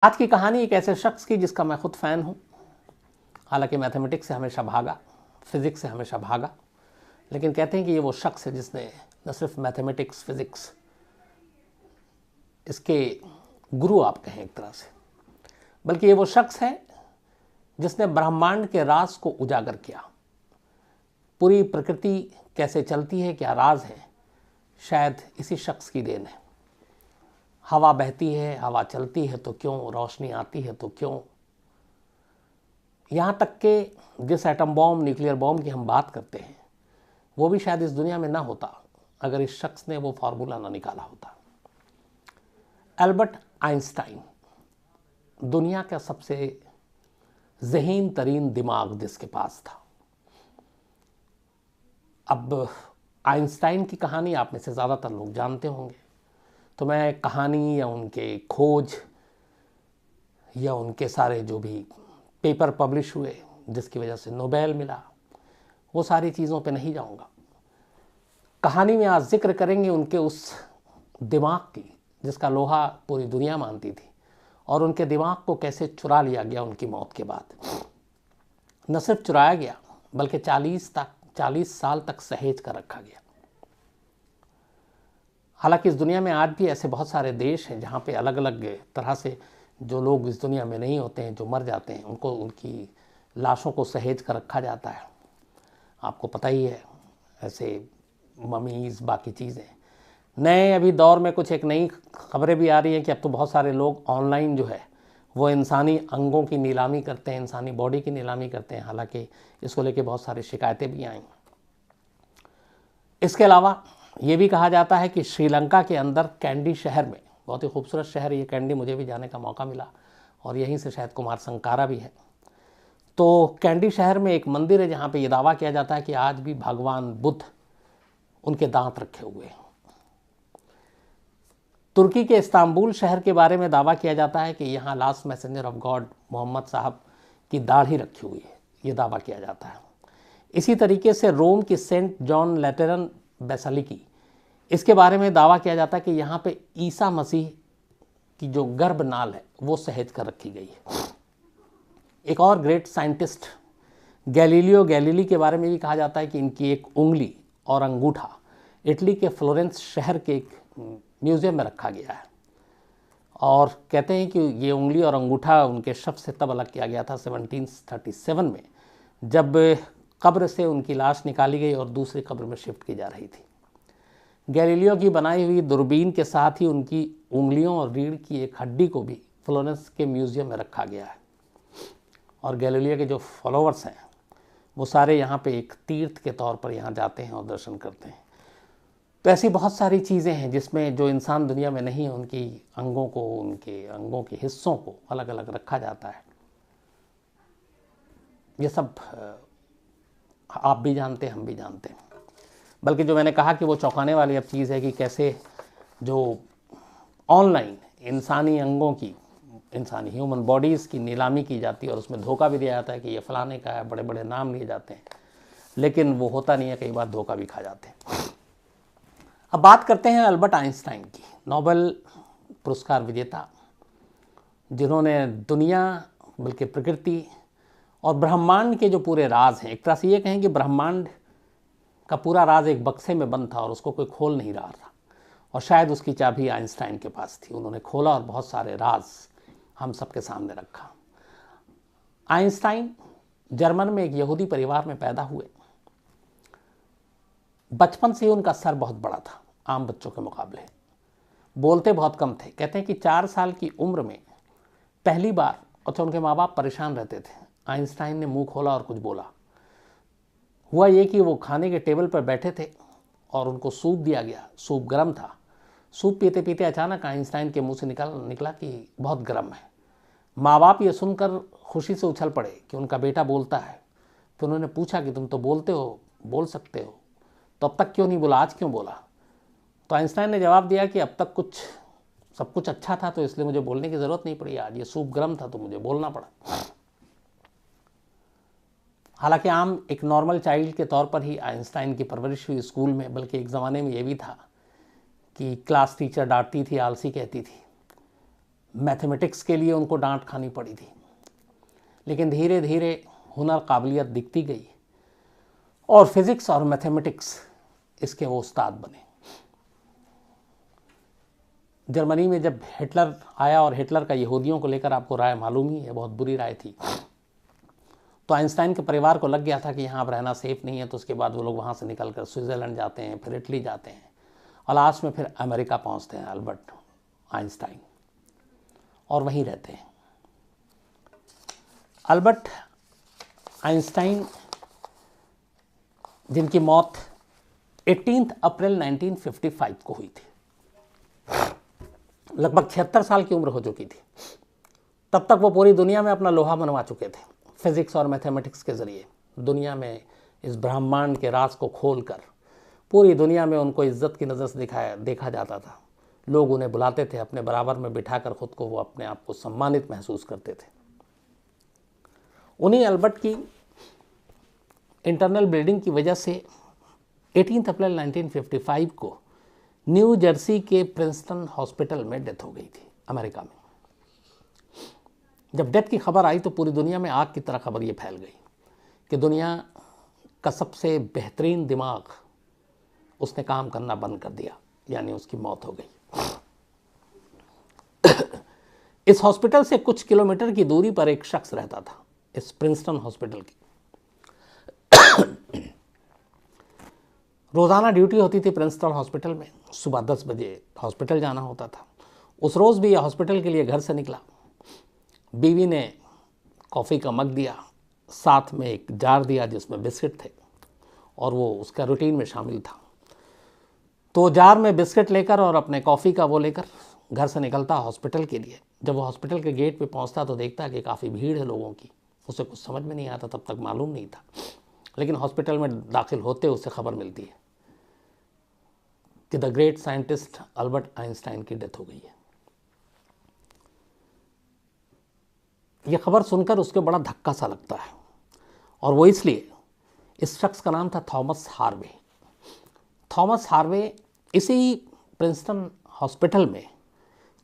आज की कहानी एक ऐसे शख्स की जिसका मैं खुद फ़ैन हूँ। हालांकि मैथमेटिक्स से हमेशा भागा, फिज़िक्स से हमेशा भागा, लेकिन कहते हैं कि ये वो शख्स है जिसने न सिर्फ मैथमेटिक्स, फिज़िक्स, इसके गुरु आप कहें एक तरह से, बल्कि ये वो शख्स है जिसने ब्रह्मांड के राज को उजागर किया। पूरी प्रकृति कैसे चलती है, क्या राज है, शायद इसी शख्स की देन है। हवा बहती है, हवा चलती है तो क्यों, रोशनी आती है तो क्यों, यहाँ तक कि जिस एटम बॉम्ब, न्यूक्लियर बॉम्ब की हम बात करते हैं, वो भी शायद इस दुनिया में ना होता अगर इस शख्स ने वो फार्मूला ना निकाला होता। एल्बर्ट आइंस्टाइन दुनिया का सबसे ज़हीन तरीन दिमाग जिसके पास था। अब आइंस्टाइन की कहानी आप में से ज़्यादातर लोग जानते होंगे, तो मैं कहानी या उनके खोज या उनके सारे जो भी पेपर पब्लिश हुए जिसकी वजह से नोबेल मिला, वो सारी चीज़ों पे नहीं जाऊंगा। कहानी में आज जिक्र करेंगे उनके उस दिमाग की जिसका लोहा पूरी दुनिया मानती थी, और उनके दिमाग को कैसे चुरा लिया गया उनकी मौत के बाद। न सिर्फ चुराया गया बल्कि 40 साल तक सहेज कर रखा गया। हालांकि इस दुनिया में आज भी ऐसे बहुत सारे देश हैं जहाँ पे अलग अलग तरह से जो लोग इस दुनिया में नहीं होते हैं, जो मर जाते हैं, उनको उनकी लाशों को सहेज कर रखा जाता है। आपको पता ही है, ऐसे ममीज़, बाकी चीज़ें। नए अभी दौर में कुछ एक नई खबरें भी आ रही हैं कि अब तो बहुत सारे लोग ऑनलाइन जो है वो इंसानी अंगों की नीलामी करते हैं, इंसानी बॉडी की नीलामी करते हैं। हालांकि इसको लेके बहुत सारी शिकायतें भी आई। इसके अलावा ये भी कहा जाता है कि श्रीलंका के अंदर कैंडी शहर में, बहुत ही खूबसूरत शहर ये कैंडी, मुझे भी जाने का मौका मिला और यहीं से शायद कुमार संकारा भी है। तो कैंडी शहर में एक मंदिर है जहाँ पे ये दावा किया जाता है कि आज भी भगवान बुद्ध उनके दांत रखे हुए हैं। तुर्की के इस्तांबुल शहर के बारे में दावा किया जाता है कि यहाँ last messenger of God Mohammad साहब की दाढ़ी रखी हुई है, ये दावा किया जाता है। इसी तरीके से रोम की सेंट जॉन लैटेरन बेसिलिकी, इसके बारे में दावा किया जाता है कि यहाँ पे ईसा मसीह की जो गर्भनाल है वो सहेज कर रखी गई है। एक और ग्रेट साइंटिस्ट गैलीलियो गैलीली के बारे में भी कहा जाता है कि इनकी एक उंगली और अंगूठा इटली के फ्लोरेंस शहर के एक म्यूज़ियम में रखा गया है, और कहते हैं कि ये उंगली और अंगूठा उनके शव से तब अलग किया गया था 1737 में, जब कब्र से उनकी लाश निकाली गई और दूसरी कब्र में शिफ्ट की जा रही थी। गैलीलियो की बनाई हुई दूरबीन के साथ ही उनकी उंगलियों और रीढ़ की एक हड्डी को भी फ्लोरेंस के म्यूज़ियम में रखा गया है। और गैलीलियो के जो फॉलोअर्स हैं वो सारे यहाँ पे एक तीर्थ के तौर पर यहाँ जाते हैं और दर्शन करते हैं। तो ऐसी बहुत सारी चीज़ें हैं जिसमें जो इंसान दुनिया में नहीं है, उनकी अंगों को, उनके अंगों के हिस्सों को अलग अलग रखा जाता है। ये सब आप भी जानते हैं, हम भी जानते हैं। बल्कि जो मैंने कहा कि वो चौंकाने वाली अब चीज़ है कि कैसे जो ऑनलाइन इंसानी अंगों की, इंसानी ह्यूमन बॉडीज़ की नीलामी की जाती है और उसमें धोखा भी दिया जाता है कि ये फलाने का है, बड़े बड़े नाम लिए जाते हैं, लेकिन वो होता नहीं है, कई बार धोखा भी खा जाते हैं। अब बात करते हैं अल्बर्ट आइंस्टाइन की, नोबेल पुरस्कार विजेता, जिन्होंने दुनिया, बल्कि प्रकृति और ब्रह्मांड के जो पूरे राज हैं, एक तरह से ये कहें कि ब्रह्मांड का पूरा राज एक बक्से में बंद था और उसको कोई खोल नहीं रहा था, और शायद उसकी चाबी आइंस्टाइन के पास थी। उन्होंने खोला और बहुत सारे राज हम सबके सामने रखा। आइंस्टाइन जर्मन में एक यहूदी परिवार में पैदा हुए। बचपन से ही उनका सर बहुत बड़ा था आम बच्चों के मुकाबले। बोलते बहुत कम थे। कहते हैं कि 4 साल की उम्र में पहली बार, अच्छा उनके माँ बाप परेशान रहते थे, आइंस्टाइन ने मुंह खोला और कुछ बोला। हुआ ये कि वो खाने के टेबल पर बैठे थे और उनको सूप दिया गया। सूप गर्म था। सूप पीते पीते अचानक आइंस्टाइन के मुंह से निकला कि बहुत गर्म है। माँ बाप ये सुनकर खुशी से उछल पड़े कि उनका बेटा बोलता है। फिर उन्होंने पूछा कि तुम तो बोलते हो, बोल सकते हो, तो अब तक क्यों नहीं बोला, आज क्यों बोला? तो आइंस्टाइन ने जवाब दिया कि अब तक सब कुछ अच्छा था, तो इसलिए मुझे बोलने की ज़रूरत नहीं पड़ी। आज ये सूप गर्म था तो मुझे बोलना पड़ा। हालांकि आम एक नॉर्मल चाइल्ड के तौर पर ही आइंस्टाइन की परवरिश हुई स्कूल में, बल्कि एक ज़माने में ये भी था कि क्लास टीचर डांटती थी, आलसी कहती थी। मैथमेटिक्स के लिए उनको डांट खानी पड़ी थी, लेकिन धीरे धीरे हुनर काबिलियत दिखती गई और फिजिक्स और मैथमेटिक्स इसके वो उस्ताद बने। जर्मनी में जब हिटलर आया, और हिटलर का यहूदियों को लेकर आपको राय मालूम ही है, बहुत बुरी राय थी, तो आइंस्टाइन के परिवार को लग गया था कि यहाँ अब रहना सेफ नहीं है। तो उसके बाद वो लोग वहाँ से निकल कर स्विट्ज़रलैंड जाते हैं, फिर इटली जाते हैं और लास्ट में फिर अमेरिका पहुँचते हैं अल्बर्ट आइंस्टाइन, और वहीं रहते हैं। अल्बर्ट आइंस्टाइन जिनकी मौत 18 अप्रैल 1955 को हुई थी, लगभग 76 साल की उम्र हो चुकी थी। तब तक वो पूरी दुनिया में अपना लोहा मनवा चुके थे। फिजिक्स और मैथमेटिक्स के ज़रिए दुनिया में इस ब्रह्मांड के राज को खोलकर पूरी दुनिया में उनको इज्जत की नज़र से देखा जाता था। लोग उन्हें बुलाते थे, अपने बराबर में बिठाकर खुद को वो अपने आप को सम्मानित महसूस करते थे। उन्हीं अल्बर्ट की इंटरनल ब्लीडिंग की वजह से 18 अप्रैल 1955 को न्यू जर्सी के प्रिंसटन हॉस्पिटल में डेथ हो गई थी, अमेरिका में। जब डेथ की खबर आई तो पूरी दुनिया में आग की तरह खबर ये फैल गई कि दुनिया का सबसे बेहतरीन दिमाग उसने काम करना बंद कर दिया, यानी उसकी मौत हो गई। इस हॉस्पिटल से कुछ किलोमीटर की दूरी पर एक शख्स रहता था, इस प्रिंसटन हॉस्पिटल की। रोज़ाना ड्यूटी होती थी प्रिंसटन हॉस्पिटल में, सुबह 10 बजे हॉस्पिटल जाना होता था। उस रोज़ भी यह हॉस्पिटल के लिए घर से निकला। बीवी ने कॉफ़ी का मग दिया, साथ में एक जार दिया जिसमें बिस्किट थे, और वो उसका रूटीन में शामिल था। तो जार में बिस्किट लेकर और अपने कॉफ़ी का वो लेकर घर से निकलता हॉस्पिटल के लिए। जब वो हॉस्पिटल के गेट पे पहुंचता तो देखता कि काफ़ी भीड़ है लोगों की। उसे कुछ समझ में नहीं आता, तब तक मालूम नहीं था, लेकिन हॉस्पिटल में दाखिल होते उससे खबर मिलती है कि the great scientist Albert Einstein की डेथ हो गई है। यह खबर सुनकर उसके बड़ा धक्का सा लगता है, और वो इसलिए, इस शख्स का नाम था थॉमस हार्वे। थॉमस हार्वे इसी प्रिंसटन हॉस्पिटल में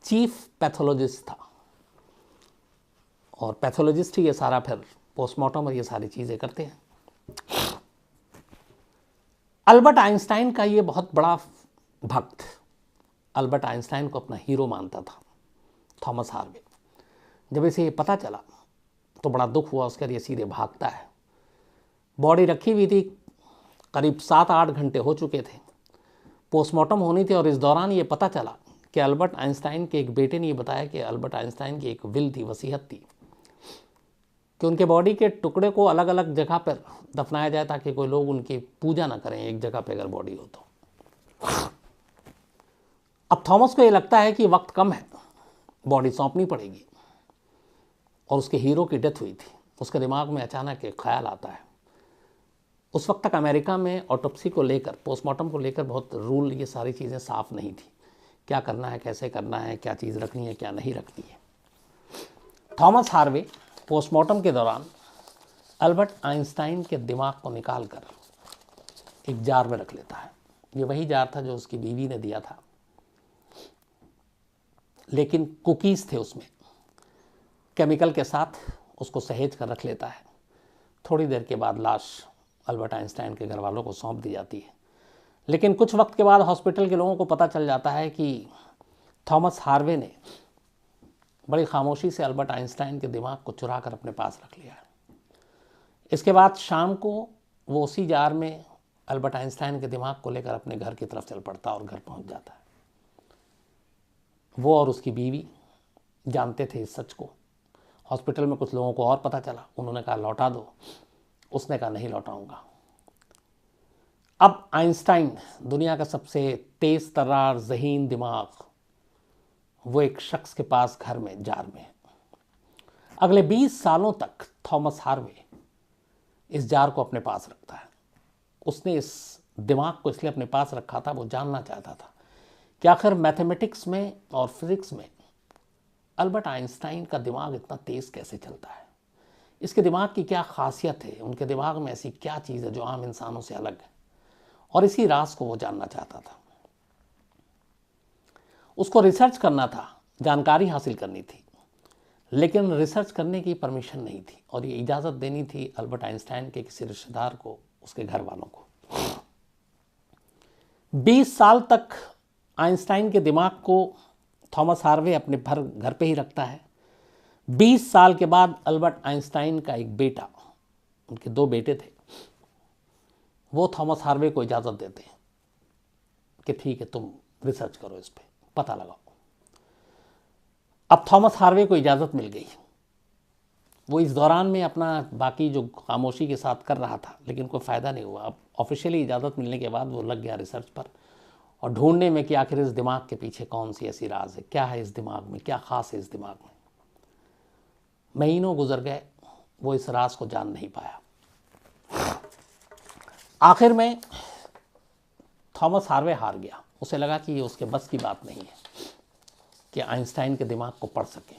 चीफ पैथोलॉजिस्ट था, और पैथोलॉजिस्ट ही ये सारा फिर पोस्टमार्टम और ये सारी चीज़ें करते हैं। अल्बर्ट आइंस्टाइन का ये बहुत बड़ा भक्त अल्बर्ट आइंस्टाइन को अपना हीरो मानता था थॉमस हार्वे। जब इसे ये पता चला तो बड़ा दुख हुआ उसका, ये सीधे भागता है। बॉडी रखी हुई थी, करीब 7-8 घंटे हो चुके थे, पोस्टमार्टम होनी थी, और इस दौरान ये पता चला कि अल्बर्ट आइंस्टाइन के एक बेटे ने ये बताया कि अल्बर्ट आइंस्टाइन की एक विल थी, वसीयत थी कि उनके बॉडी के टुकड़े को अलग अलग जगह पर दफनाया जाए ताकि कोई लोग उनकी पूजा ना करें एक जगह पर अगर बॉडी हो तो। अब थॉमस को ये लगता है कि वक्त कम है, बॉडी सौंपनी पड़ेगी, और उसके हीरो की डेथ हुई थी। उसके दिमाग में अचानक एक ख्याल आता है। उस वक्त तक अमेरिका में ऑटोप्सी को लेकर, पोस्टमार्टम को लेकर बहुत रूल, ये सारी चीज़ें साफ नहीं थी, क्या करना है, कैसे करना है, क्या चीज़ रखनी है, क्या नहीं रखनी है। थॉमस हार्वे पोस्टमार्टम के दौरान अल्बर्ट आइंस्टाइन के दिमाग को निकालकर एक जार में रख लेता है। ये वही जार था जो उसकी बीवी ने दिया था, लेकिन कुकीज़ थे उसमें, केमिकल के साथ उसको सहेज कर रख लेता है। थोड़ी देर के बाद लाश अल्बर्ट आइंस्टाइन के घर वालों को सौंप दी जाती है, लेकिन कुछ वक्त के बाद हॉस्पिटल के लोगों को पता चल जाता है कि थॉमस हार्वे ने बड़ी खामोशी से अल्बर्ट आइंस्टाइन के दिमाग को चुरा कर अपने पास रख लिया है। इसके बाद शाम को वो उसी जार में अल्बर्ट आइंस्टाइन के दिमाग को लेकर अपने घर की तरफ चल पड़ता और घर पहुंच जाता है। वो और उसकी बीवी जानते थे इस सच को। हॉस्पिटल में कुछ लोगों को और पता चला, उन्होंने कहा लौटा दो, उसने कहा नहीं लौटाऊंगा। अब आइंस्टाइन, दुनिया का सबसे तेज तर्रार ज़हीन दिमाग, वो एक शख्स के पास घर में जार में है। अगले 20 सालों तक थॉमस हार्वे इस जार को अपने पास रखता है। उसने इस दिमाग को इसलिए अपने पास रखा था, वो जानना चाहता था कि आखिर मैथमेटिक्स में और फिजिक्स में अल्बर्ट आइंस्टाइन का दिमाग इतना तेज़ कैसे चलता है, इसके दिमाग की क्या खासियत है, उनके दिमाग में ऐसी क्या चीज़ है जो आम इंसानों से अलग है, और इसी राज को वो जानना चाहता था। उसको रिसर्च करना था जानकारी हासिल करनी थी, लेकिन रिसर्च करने की परमिशन नहीं थी, और ये इजाज़त देनी थी अल्बर्ट आइंस्टाइन के किसी रिश्तेदार को, उसके घर वालों को। 20 साल तक आइंस्टाइन के दिमाग को थॉमस हार्वे अपने घर पे ही रखता है। 20 साल के बाद अल्बर्ट आइंस्टाइन का एक बेटा, उनके 2 बेटे थे, वो थॉमस हार्वे को इजाज़त देते हैं कि ठीक है, तुम रिसर्च करो, इस पे पता लगाओ। अब थॉमस हार्वे को इजाज़त मिल गई। वो इस दौरान में अपना बाकी जो खामोशी के साथ कर रहा था, लेकिन कोई फ़ायदा नहीं हुआ। अब ऑफिशियली इजाज़त मिलने के बाद वो लग गया रिसर्च पर और ढूंढने में कि आखिर इस दिमाग के पीछे कौन सी ऐसी राज है, क्या है इस दिमाग में, क्या ख़ास है इस दिमाग में। महीनों गुजर गए, वो इस राज को जान नहीं पाया। आखिर में थॉमस हार्वे हार गया। उसे लगा कि ये उसके बस की बात नहीं है कि आइंस्टाइन के दिमाग को पढ़ सके।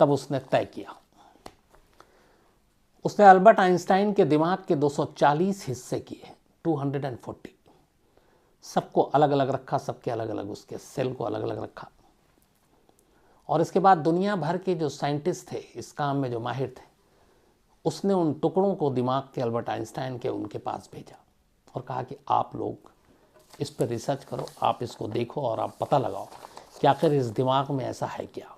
तब उसने तय किया, उसने अल्बर्ट आइंस्टाइन के दिमाग के 240 हिस्से किए, 240। सबको अलग अलग रखा, सबके अलग अलग उसके सेल को अलग अलग रखा, और इसके बाद दुनिया भर के जो साइंटिस्ट थे, इस काम में जो माहिर थे, उसने उन टुकड़ों को दिमाग के अल्बर्ट आइंस्टाइन के उनके पास भेजा और कहा कि आप लोग इस पर रिसर्च करो, आप इसको देखो और आप पता लगाओ कि आखिर इस दिमाग में ऐसा है क्या।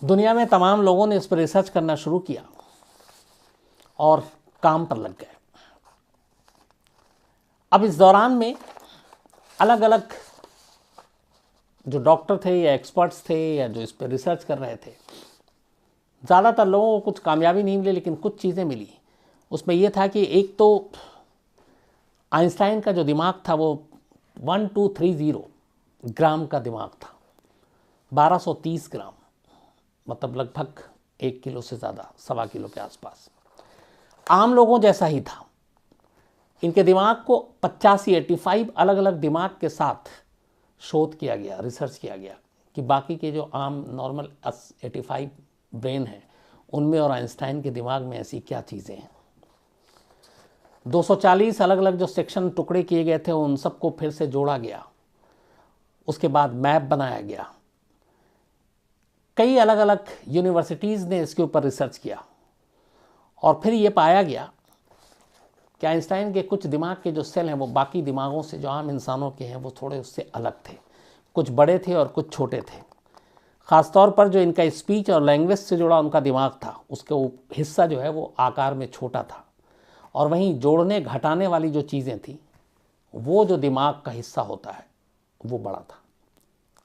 दुनिया में तमाम लोगों ने इस पर रिसर्च करना शुरू किया और काम पर लग गए। अब इस दौरान में अलग अलग जो डॉक्टर थे या एक्सपर्ट्स थे या जो इस पर रिसर्च कर रहे थे, ज़्यादातर लोगों को कुछ कामयाबी नहीं मिली, लेकिन कुछ चीज़ें मिली। उसमें यह था कि एक तो आइंस्टाइन का जो दिमाग था वो 1230 ग्राम का दिमाग था, 1230 ग्राम, मतलब लगभग 1 किलो से ज़्यादा, 1.25 किलो के आसपास। आम लोगों जैसा ही था। इनके दिमाग को 85 अलग अलग दिमाग के साथ शोध किया गया, रिसर्च किया गया कि बाकी के जो आम नॉर्मल 85 ब्रेन हैं उनमें और आइंस्टाइन के दिमाग में ऐसी क्या चीज़ें हैं। 240 अलग अलग जो सेक्शन टुकड़े किए गए थे उन सबको फिर से जोड़ा गया। उसके बाद मैप बनाया गया। कई अलग अलग यूनिवर्सिटीज़ ने इसके ऊपर रिसर्च किया और फिर ये पाया गया कि आइंस्टाइन के कुछ दिमाग के जो सेल हैं वो बाकी दिमागों से, जो आम इंसानों के हैं, वो थोड़े उससे अलग थे। कुछ बड़े थे और कुछ छोटे थे। ख़ासतौर पर जो इनका स्पीच और लैंग्वेज से जुड़ा उनका दिमाग था, उसके हिस्सा जो है वो आकार में छोटा था, और वहीं जोड़ने घटाने वाली जो चीज़ें थी, वो जो दिमाग का हिस्सा होता है वो बड़ा था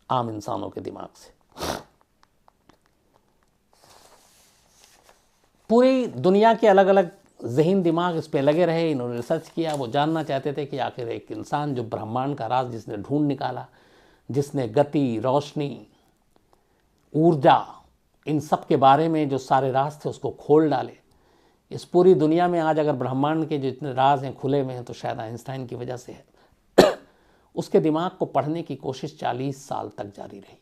आम इंसानों के दिमाग से। पूरी दुनिया के अलग अलग ज़हीन दिमाग इस पे लगे रहे। इन्होंने रिसर्च किया। वो जानना चाहते थे कि आखिर एक इंसान जो ब्रह्मांड का राज जिसने ढूंढ निकाला, जिसने गति, रोशनी, ऊर्जा, इन सब के बारे में जो सारे राज थे उसको खोल डाले। इस पूरी दुनिया में आज अगर ब्रह्मांड के जो इतने राज हैं खुले हुए हैं तो शायद आइंस्टाइन की वजह से है। उसके दिमाग को पढ़ने की कोशिश 40 साल तक जारी रही,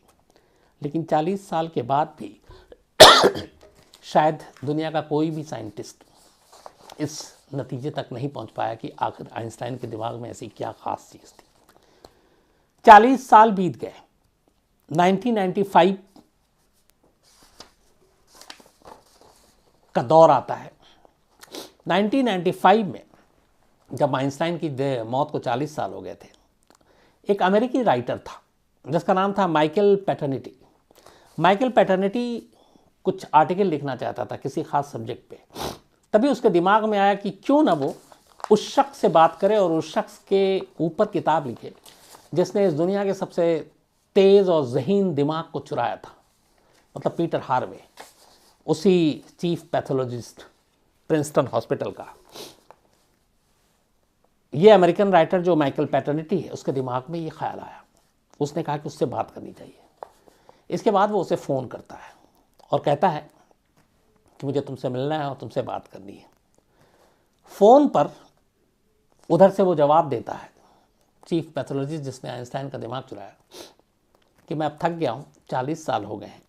लेकिन 40 साल के बाद भी शायद दुनिया का कोई भी साइंटिस्ट इस नतीजे तक नहीं पहुंच पाया कि आखिर आइंस्टाइन के दिमाग में ऐसी क्या खास चीज़ थी। 40 साल बीत गए। 1995 का दौर आता है। 1995 में जब आइंस्टाइन की मौत को 40 साल हो गए थे, एक अमेरिकी राइटर था जिसका नाम था माइकल पैटर्निटी। माइकल पैटर्निटी कुछ आर्टिकल लिखना चाहता था किसी खास सब्जेक्ट पे। तभी उसके दिमाग में आया कि क्यों ना वो उस शख्स से बात करे और उस शख्स के ऊपर किताब लिखे जिसने इस दुनिया के सबसे तेज़ और ज़हीन दिमाग को चुराया था, मतलब पीटर हार्वे, उसी चीफ पैथोलॉजिस्ट प्रिंसटन हॉस्पिटल का। ये अमेरिकन राइटर जो माइकल पैटर्निटी है, उसके दिमाग में ये ख्याल आया। उसने कहा कि उससे बात करनी चाहिए। इसके बाद वो उसे फ़ोन करता है और कहता है कि मुझे तुमसे मिलना है और तुमसे बात करनी है। फ़ोन पर उधर से वो जवाब देता है, चीफ पैथोलॉजिस्ट जिसने आइंस्टाइन का दिमाग चुराया, कि मैं अब थक गया हूँ, 40 साल हो गए हैं।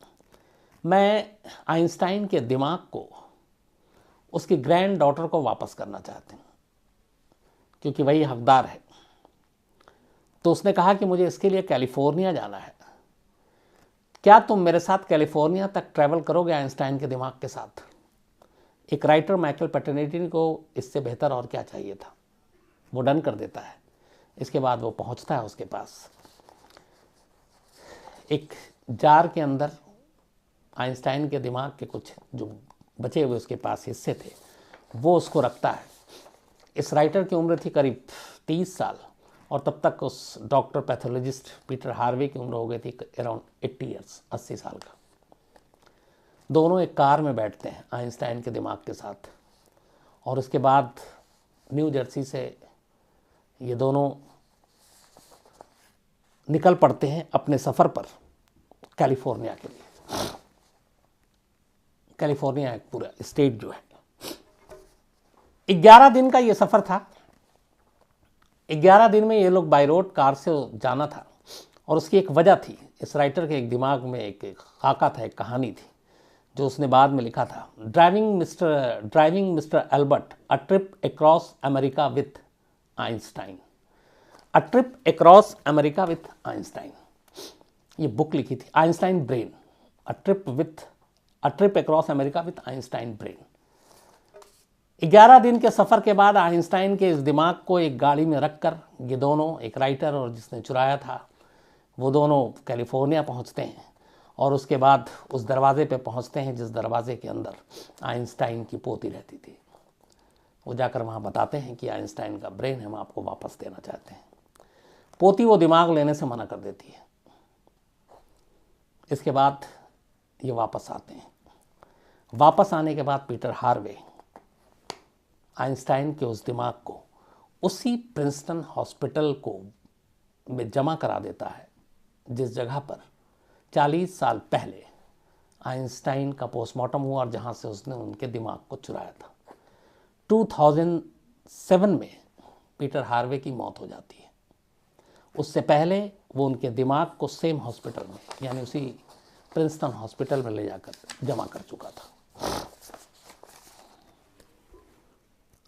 मैं आइंस्टाइन के दिमाग को उसकी ग्रैंड डॉटर को वापस करना चाहती हूँ, क्योंकि वही हकदार है। तो उसने कहा कि मुझे इसके लिए कैलिफोर्निया जाना है, क्या तुम मेरे साथ कैलिफोर्निया तक ट्रैवल करोगे आइंस्टाइन के दिमाग के साथ। एक राइटर माइकल पेटर्निटी को इससे बेहतर और क्या चाहिए था, वो डन कर देता है। इसके बाद वो पहुंचता है उसके पास, एक जार के अंदर आइंस्टाइन के दिमाग के कुछ जो बचे हुए उसके पास हिस्से थे वो उसको रखता है। इस राइटर की उम्र थी करीब 30 साल और तब तक उस डॉक्टर पैथोलॉजिस्ट पीटर हार्वे की उम्र हो गई थी अराउंड 80 ईयर्स, 80 साल का। दोनों एक कार में बैठते हैं आइंस्टाइन के दिमाग के साथ और उसके बाद न्यू जर्सी से ये दोनों निकल पड़ते हैं अपने सफ़र पर कैलिफोर्निया के लिए। कैलिफोर्निया एक पूरा स्टेट जो है, 11 दिन का ये सफ़र था। 11 दिन में ये लोग बाय रोड कार से जाना था और उसकी एक वजह थी। इस राइटर के एक दिमाग में एक खाका था, एक कहानी थी जो उसने बाद में लिखा था, driving mister Albert a trip across America with Einstein. A trip across America with Einstein, ये बुक लिखी थी। Einstein brain, a trip across America with Einstein brain. 11 दिन के सफ़र के बाद आइंस्टाइन के इस दिमाग को एक गाड़ी में रखकर ये दोनों, एक राइटर और जिसने चुराया था, वो दोनों कैलिफोर्निया पहुंचते हैं और उसके बाद उस दरवाजे पे पहुंचते हैं जिस दरवाजे के अंदर आइंस्टाइन की पोती रहती थी। वो जाकर वहाँ बताते हैं कि आइंस्टाइन का ब्रेन हम आपको वापस देना चाहते हैं। पोती वो दिमाग लेने से मना कर देती है। इसके बाद ये वापस आते हैं। वापस आने के बाद पीटर हार्वे आइंस्टाइन के उस दिमाग को उसी प्रिंसटन हॉस्पिटल को में जमा करा देता है जिस जगह पर 40 साल पहले आइंस्टाइन का पोस्टमार्टम हुआ और जहाँ से उसने उनके दिमाग को चुराया था। 2007 में पीटर हार्वे की मौत हो जाती है। उससे पहले वो उनके दिमाग को सेम हॉस्पिटल में, यानी उसी प्रिंसटन हॉस्पिटल में ले जाकर जमा कर चुका था।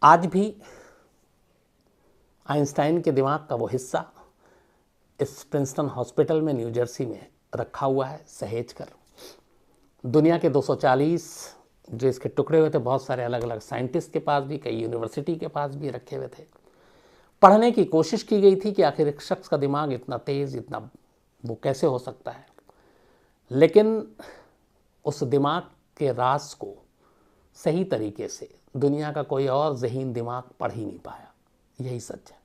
आज भी आइंस्टाइन के दिमाग का वो हिस्सा इस प्रिंसटन हॉस्पिटल में न्यू जर्सी में रखा हुआ है सहेज कर। दुनिया के 240 जो इसके टुकड़े हुए थे, बहुत सारे अलग अलग साइंटिस्ट के पास भी, कई यूनिवर्सिटी के पास भी रखे हुए थे। पढ़ने की कोशिश की गई थी कि आखिर एक शख्स का दिमाग इतना तेज़, इतना वो कैसे हो सकता है, लेकिन उस दिमाग के राज को सही तरीके से दुनिया का कोई और ज़हीन दिमाग पढ़ ही नहीं पाया। यही सच है।